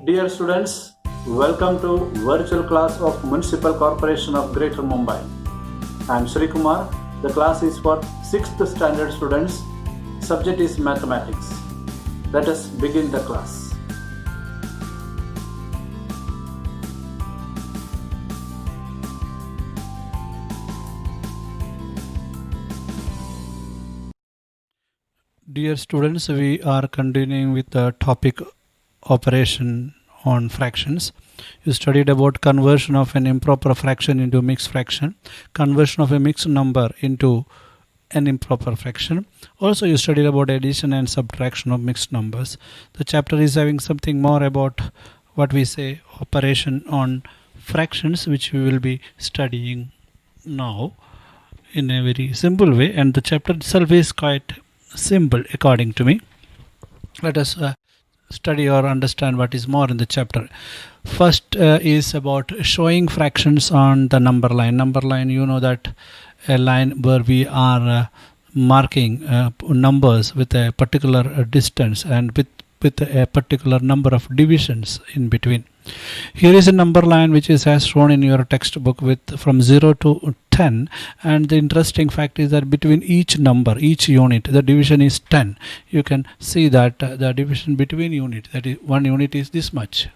Dear students, welcome to virtual class of Municipal Corporation of Greater Mumbai. I am Sri Kumar. The class is for 6th standard students. Subject is mathematics. Let us begin the class. Dear students, we are continuing with the topic operation on fractions. You studied about conversion of an improper fraction into mixed fraction, conversion of a mixed number into an improper fraction. Also, you studied about addition and subtraction of mixed numbers. The chapter is having something more about what we say operation on fractions, which we will be studying now in a very simple way, and the chapter itself is quite simple according to me. Let us study or understand what is more in the chapter. First is about showing fractions on the number line. Number line, you know that a line where we are marking numbers with a particular distance and with a particular number of divisions in between. Here is a number line which is as shown in your textbook with from 0 to 10, and the interesting fact is that between each number, each unit, the division is 10. You can see that the division between unit, that is one unit, is this much.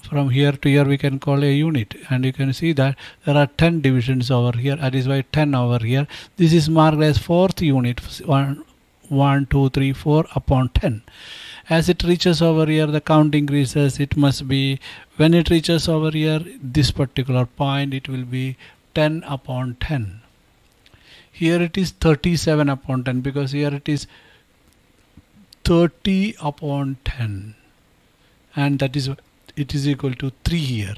From here to here we can call a unit, and you can see that there are 10 divisions over here. That is why 10 over here. This is marked as fourth unit, 1, 2, 3, 4 upon 10. As it reaches over here, the count increases. It must be, when it reaches over here, this particular point, it will be 10 upon 10. Here it is 37 upon 10, because here it is 30 upon 10, and that is, it is equal to 3 here.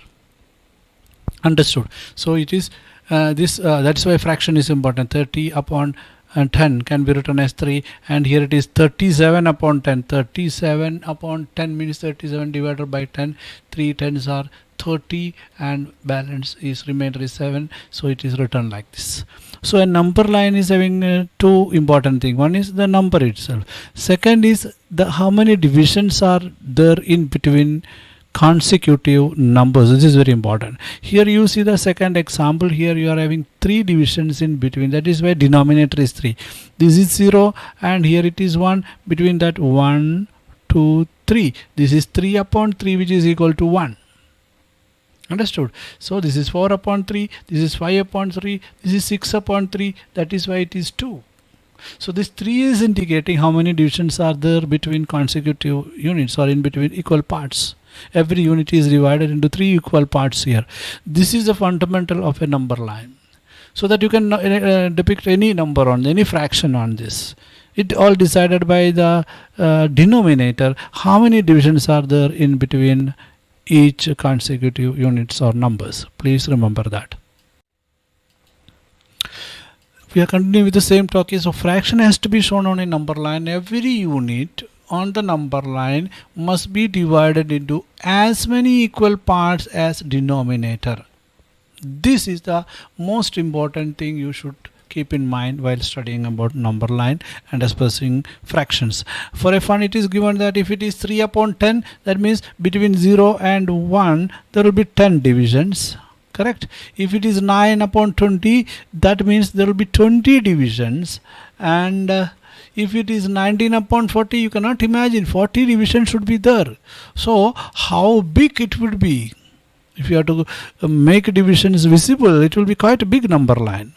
Understood? So it is that's why fraction is important. 30 upon 10 can be written as 3, and here it is 37 upon 10. 37 upon 10 means 37 divided by 10. 3 tens are 30, and balance is remainder is 7, so it is written like this. So a number line is having two important things. One is the number itself. Second is the how many divisions are there in between consecutive numbers. This is very important. Here you see the second example. Here you are having 3 divisions in between. That is why denominator is 3. This is 0, and here it is 1. Between that 1, 2, 3. This is 3 upon 3, which is equal to 1. Understood? So this is 4 upon 3. This is 5 upon 3. This is 6 upon 3. That is why it is 2. So this 3 is indicating how many divisions are there between consecutive units or in between equal parts. Every unit is divided into 3 equal parts here. This is the fundamental of a number line, so that you can depict any number on any fraction on this. It all decided by the denominator. How many divisions are there in between each consecutive units or numbers? Please remember that. We are continuing with the same topic. So fraction has to be shown on a number line. Every unit on the number line must be divided into as many equal parts as denominator. This is the most important thing you should keep in mind while studying about number line and expressing fractions. For a fun, it is given that if it is 3 upon 10, that means between 0 and 1 there will be 10 divisions. Correct? If it is 9 upon 20, that means there will be 20 divisions. And if it is 19 upon 40, you cannot imagine 40 divisions should be there. So how big it would be? If you have to make divisions visible, it will be quite a big number line.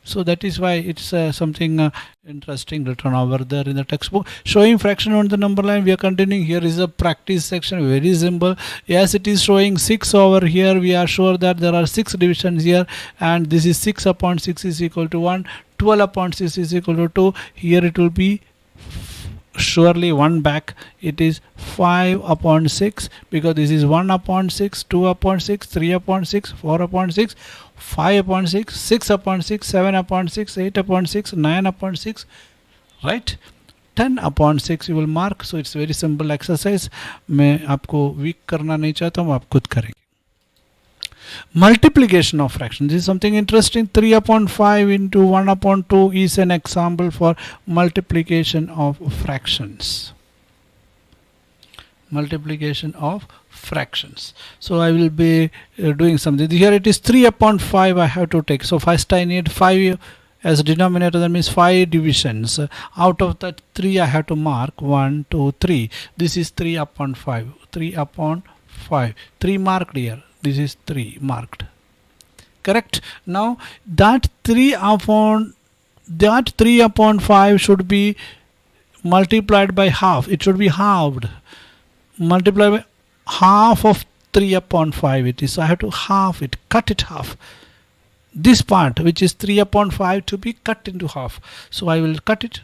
So that is why it's something interesting written over there in the textbook. Showing fraction on the number line, we are continuing. Here is a practice section, very simple. Yes, it is showing 6 over here. We are sure that there are 6 divisions here, and this is 6 upon 6 is equal to 1. 12 upon 6 is equal to 2. Here it will be surely 1 back. It is 5 upon 6, because this is 1 upon 6, 2 upon 6, 3 upon 6, 4 upon 6, 5 upon 6, 6 upon 6, 7 upon 6, 8 upon 6, 9 upon 6, right? 10 upon 6 you will mark. So it's very simple exercise. मैं आपको week करना नहीं चाहता हूँ, आप खुद करेंगे. Multiplication of fractions, this is something interesting. 3 upon 5 into 1 upon 2 is an example for multiplication of fractions. multiplication of fractions. So I will be doing something. Here it is 3 upon 5 I have to take. So first I need 5 as a denominator, that means 5 divisions. Out of that 3 I have to mark 1, 2, 3. This is 3 upon 5. 3 upon 5. 3 marked here. This is 3 marked. Correct. Now that 3 upon 5 should be multiplied by half. It should be halved. Multiply by half of 3 upon 5 it is. So I have to half it, cut it half. This part which is 3 upon 5 to be cut into half. So I will cut it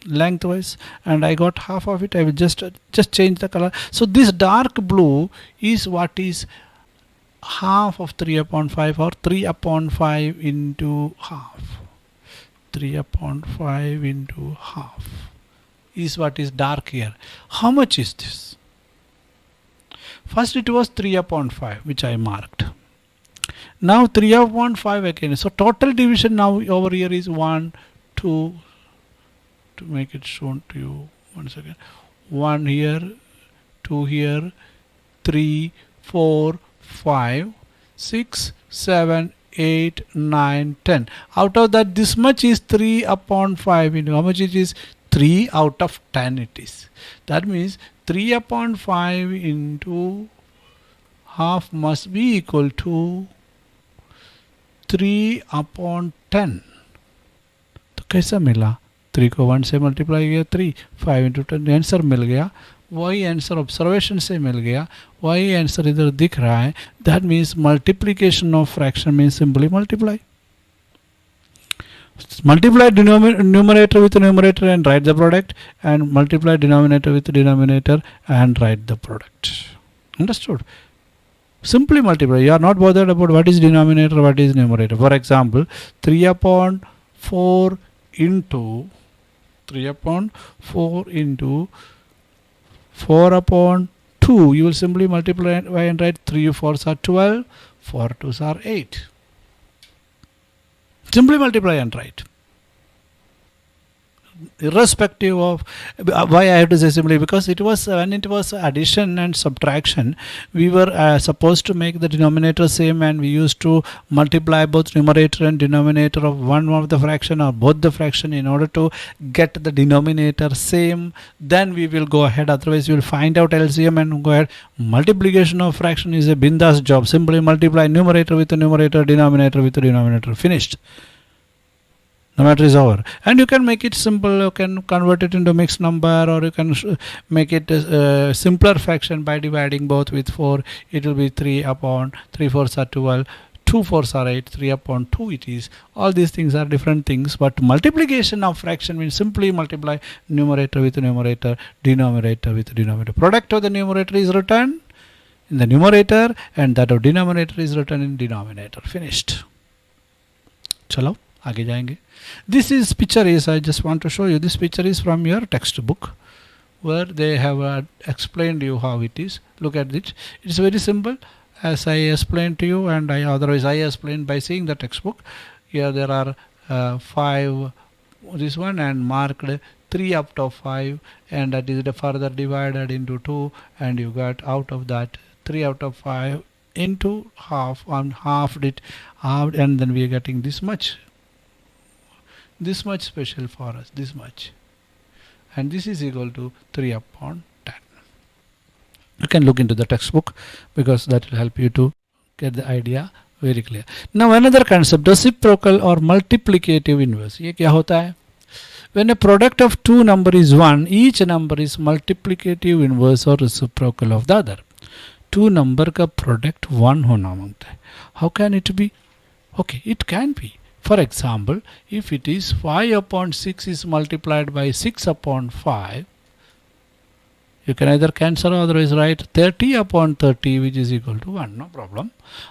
lengthwise and I got half of it. I will just change the color. So this dark blue is what is half of 3 upon 5, or 3 upon 5 into half. 3 upon 5 into half is what is dark here. How much is this? First it was 3 upon 5 which I marked. Now 3 upon 5 again. So total division now over here is 1, 2, to make it shown to you. 1 second. 1 here, 2 here, 3, 4, 5, 6, 7, 8, 9, 10. Out of that, this much is 3 upon 5. You know how much it is? 3 out of 10 it is. That means 3 upon 5 into half must be equal to 3 upon 10. तो कैसा मिला? 3 को 1 से multiply किया 3, 5 into 10 answer मिल गया. वही answer observation से मिल गया. वही आंसर इधर दिख रहा है. That means multiplication of fraction means simply multiply. Multiply numerator with numerator and write the product, and multiply denominator with denominator and write the product. Understood? Simply multiply. You are not bothered about what is denominator, what is numerator. For example, 3 upon 4 into 4 upon 2. You will simply multiply and write 3 4s are 12, 4 2s are 8. Simply multiply and write. Irrespective of why I have to say simply, because it was when it was addition and subtraction, we were supposed to make the denominator same, and we used to multiply both numerator and denominator of one of the fraction or both the fraction in order to get the denominator same. Then we will go ahead. Otherwise, you will find out LCM and go ahead. Multiplication of fraction is a bindas job. Simply multiply numerator with the numerator, denominator with the denominator. Finished. The matter is over. And you can make it simple. You can convert it into mixed number, or you can make it a simpler fraction by dividing both with 4. It will be 3 upon 3 4s are 12, 2 4s are 8, 3 upon 2 it is. All these things are different things, but multiplication of fraction means simply multiply numerator with numerator, denominator with denominator. Product of the numerator is written in the numerator and that of denominator is written in denominator. Finished. Chalo, आगे जाएंगे. This is picture is, I just want to show you, this picture is from your textbook where they have explained you how it is. Look at it. It's very simple as I explained to you, and otherwise I explained by seeing the textbook. Here there are 5 this one and marked 3 out of 5, and that is further divided into 2, and you got out of that 3 out of 5 into half, and halved it, and then we are getting this much. This much special for us, this much, and this is equal to 3 upon 10. You can look into the textbook because that will help you to get the idea very clear. Now another concept, reciprocal or multiplicative inverse. ये क्या होता है? When a product of two number is 1, each number is multiplicative inverse or reciprocal of the other. Two number का product 1 होना मांगता है. How can it be? Okay, it can be. For example, if it is 5 upon 6 is multiplied by 6 upon 5, you can either cancel or otherwise write 30 upon 30 which is equal to 1, no problem.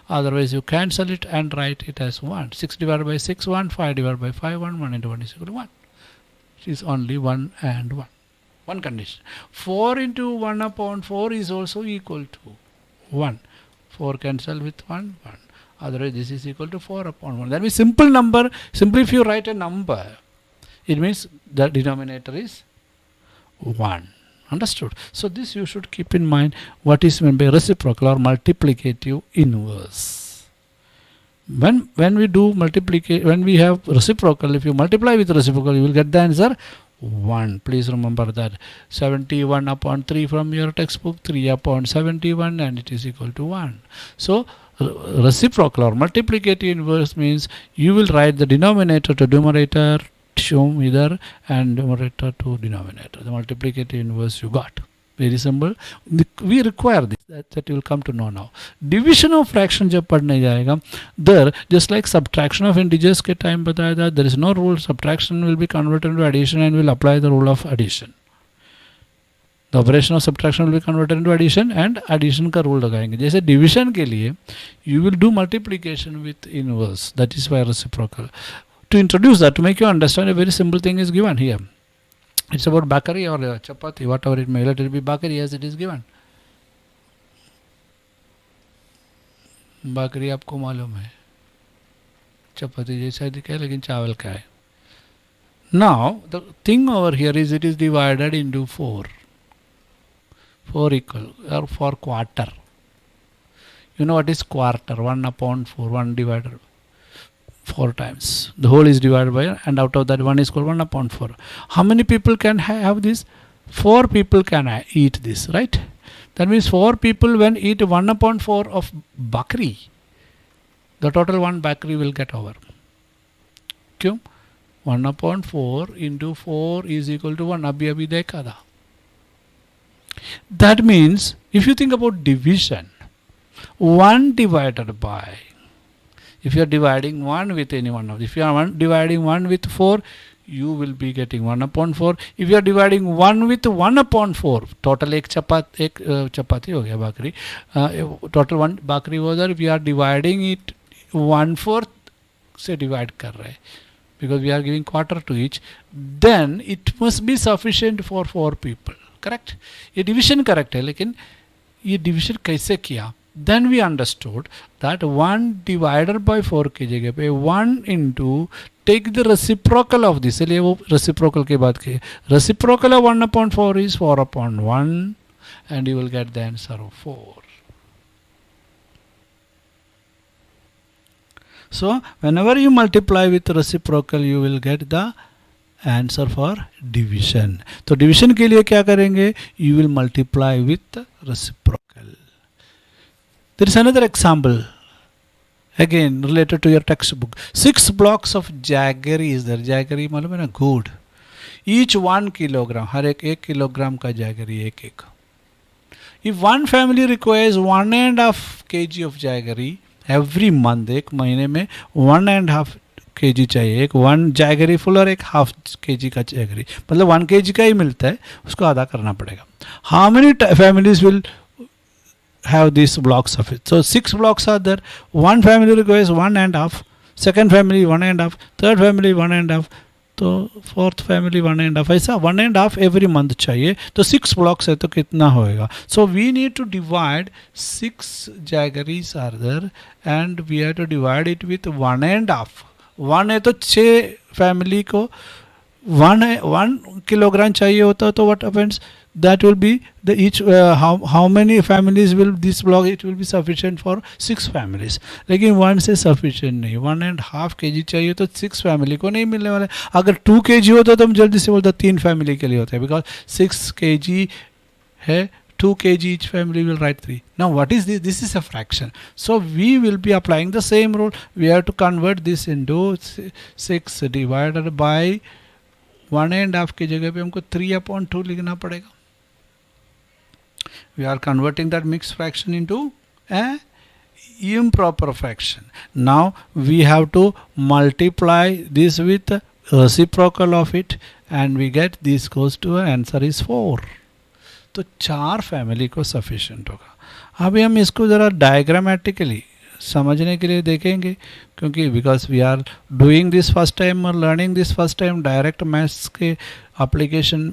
Otherwise you cancel it and write it as 1. 6 divided by 6, 1, 5 divided by 5, 1, 1 into 1 is equal to 1. It is only 1 and 1. One condition. 4 into 1 upon 4 is also equal to 1. 4 cancel with 1, 1. Otherwise this is equal to 4 upon 1. That means simple number. Simply if you write a number, it means the denominator is 1. Understood? So this you should keep in mind what is meant by reciprocal or multiplicative inverse. When we do multiplication, when we have reciprocal, if you multiply with reciprocal, you will get the answer 1. Please remember that 71 upon 3 from your textbook, 3 upon 71, and it is equal to 1. So reciprocal or multiplicative inverse means you will write the denominator to numerator, either, and numerator to denominator. The multiplicative inverse you got. Very simple. We require this. That you will come to know now. Division of fraction जब पढ़ने जाएगा, there just like subtraction of integers के time बताया था, there is no rule. Subtraction will be converted into addition and will apply the rule of addition. The operation of subtraction will be converted into addition and addition का rule लगाएंगे. जैसे division के लिए you will do multiplication with inverse. That is why reciprocal. To introduce that, to make you understand, a very simple thing is given here. It's about bakari or chapati, whatever it may, let it be bakari as it is given. bakari आपको मालूम है, चपाती जैसा दिखा है लेकिन चावल का है. Now the thing over here is it is divided into 4 equal or 4 quarter. You know what is quarter? 1 upon 4, 1 divided 4 times. The whole is divided by, and out of that 1 is called 1 upon 4. How many people can have this? 4 people can eat this, right? That means 4 people when eat 1 upon 4 of bakri, the total 1 bakri will get over. क्यों? 1 upon 4 into 4 is equal to 1. अभी देखा था. That means if you think about division, 1 divided by, if you are dividing 1 with any one of, if you are dividing 1 with 4, you will be getting 1 upon 4. If you are dividing 1 with 1 upon 4, total एक चपाती हो गया बाकरी, total 1 बाकरी हो जाए. If you are dividing it 1/4 से divide कर रहे, because we are giving quarter to each, then it must be sufficient for 4 people. Correct? ये division correct है, लेकिन ये division कैसे किया? Then we understood that 1 divided by 4 की जगह पे 1 into take the reciprocal of this. चलिए वो reciprocal के बाद की reciprocal of 1 upon 4 is 4 upon 1, and you will get the answer of 4. So whenever you multiply with reciprocal, you will get the answer for division. तो division के लिए क्या करेंगे? You will multiply with reciprocal. There is another example, again related to your textbook. 6 blocks of jaggery is there. Jaggery मालूम है ना, good. Each 1 kilogram, हर एक 1 kilogram का jaggery एक. If one family requires 1.5 kg of jaggery every month, एक महीने में 1.5 kg चाहिए, एक 1 jaggery full और एक half kg का jaggery, मतलब 1 kg का ही मिलता है, उसको आधा करना पड़ेगा. How many families will have these blocks of it? So 6 blocks are there. One family requires 1.5, second family 1.5, third family 1.5, तो fourth family 1.5, ऐसा 1.5 every month चाहिए. तो 6 blocks है तो कितना होएगा? So we need to divide 6 jaggeries are there, and we have to divide it with 1.5. 1 है तो 6 family को 1 kilogram चाहिए होता, तो what happens? That will be the each how many families will this block, it will be sufficient for 6 families. लेकिन 1 से sufficient नहीं, 1.5 kg चाहिए तो 6 family को नहीं मिलने वाला. अगर 2 kg होता तो हम जल्दी से बोलते 3 family के लिए होता है, because 6 kg है, 2 kg each family will write 3. Now what is this? This is a fraction. So we will be applying the same rule. We have to convert this into 6 divided by 1.5 की जगह पे हमको 3/2 लिखना पड़ेगा. We are converting that mixed fraction into a improper fraction. Now we have to multiply this with reciprocal of it, and we get this goes to answer is 4. तो 4 family को sufficient होगा. अभी हम इसको ज़रा डायग्रामेटिकली समझने के लिए देखेंगे, क्योंकि because we are doing this first time और learning this first time, direct maths के एप्लीकेशन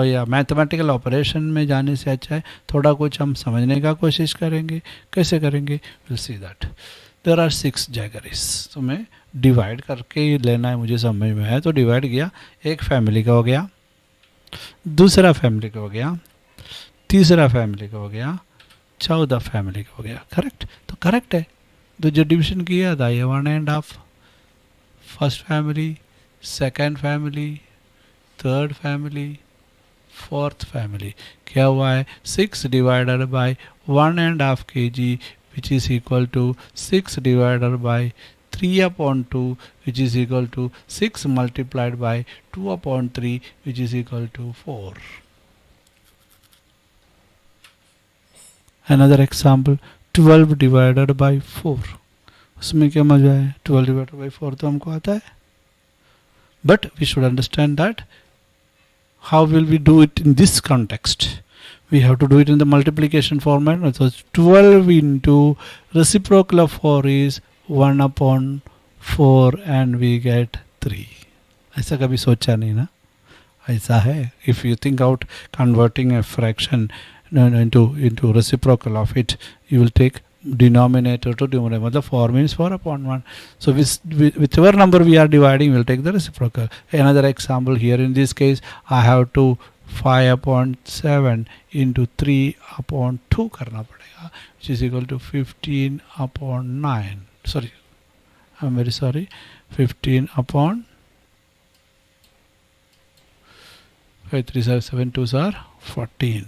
या मैथमेटिकल ऑपरेशन में जाने से अच्छा है थोड़ा कुछ हम समझने का कोशिश करेंगे. कैसे करेंगे? Will see that. There are 6 jaggeries, तो मैं डिवाइड करके ही लेना है, मुझे समझ में है. तो डिवाइड किया, एक फैमिली का हो गया, दूसरा फैमिली का हो गया, तीसरा फैमिली का हो गया, 14 फैमिली का हो गया। करेक्ट, तो करेक्ट है। तो जो डिविजन किया था ये 1.5, first family, second family, third family, fourth family. क्या हुआ है, 6 divided by 1.5 kg which is equal to 6 divided by 3/2 which is equal to 6 multiplied by 2/3 which is equal to 4. Another example, 12 divided by 4. उसमें क्या मजा है, 12 divided by 4 तो हमको आता है, but we should understand that how will we do it in this context. We have to do it in the multiplication format. So 12 into reciprocal of 4 is 1/4 and we get 3. ऐसा कभी सोचा नहीं ना, ऐसा है. If you think out converting a fraction into reciprocal of it, you will take denominator to denominator. मतलब 4 means 4/1. So whichever number we are dividing, we will take the reciprocal. Another example here, in this case I have to 5/7 into 3/2 करना पड़ेगा, which is equal to 15/9. Sorry, I'm very sorry, 15/5 3 7 2s are 14.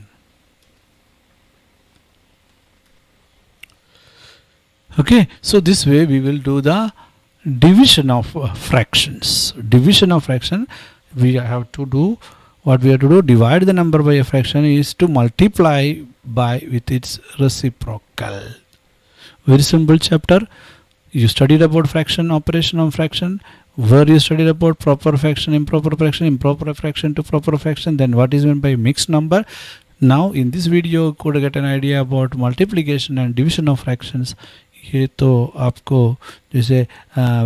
Okay, so this way we will do the division of fractions. Division of fraction, we have to do what we have to do, divide the number by a fraction is to multiply by with its reciprocal. Very simple chapter. You studied about fraction, operation of fraction, where you studied about proper fraction, improper fraction to proper fraction, then what is meant by mixed number. Now in this video you could get an idea about multiplication and division of fractions. ये तो आपको जैसे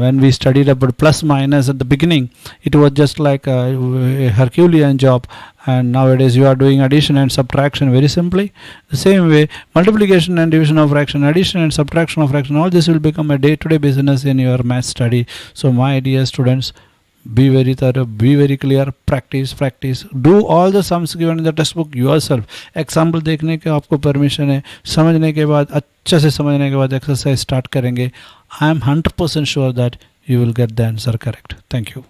when we studied about plus minus at the beginning, it was just like a Herculean job, and nowadays you are doing addition and subtraction very simply. The same way, multiplication and division of fraction, addition and subtraction of fraction, all this will become a day-to-day business in your math study. So my dear students, be very thorough, be very clear, practice, do all the sums given in the textbook yourself. Example देखने के आपको permission है, समझने के बाद, अच्छे से समझने के बाद exercise start करेंगे. I am 100% sure that you will get the answer correct. Thank you.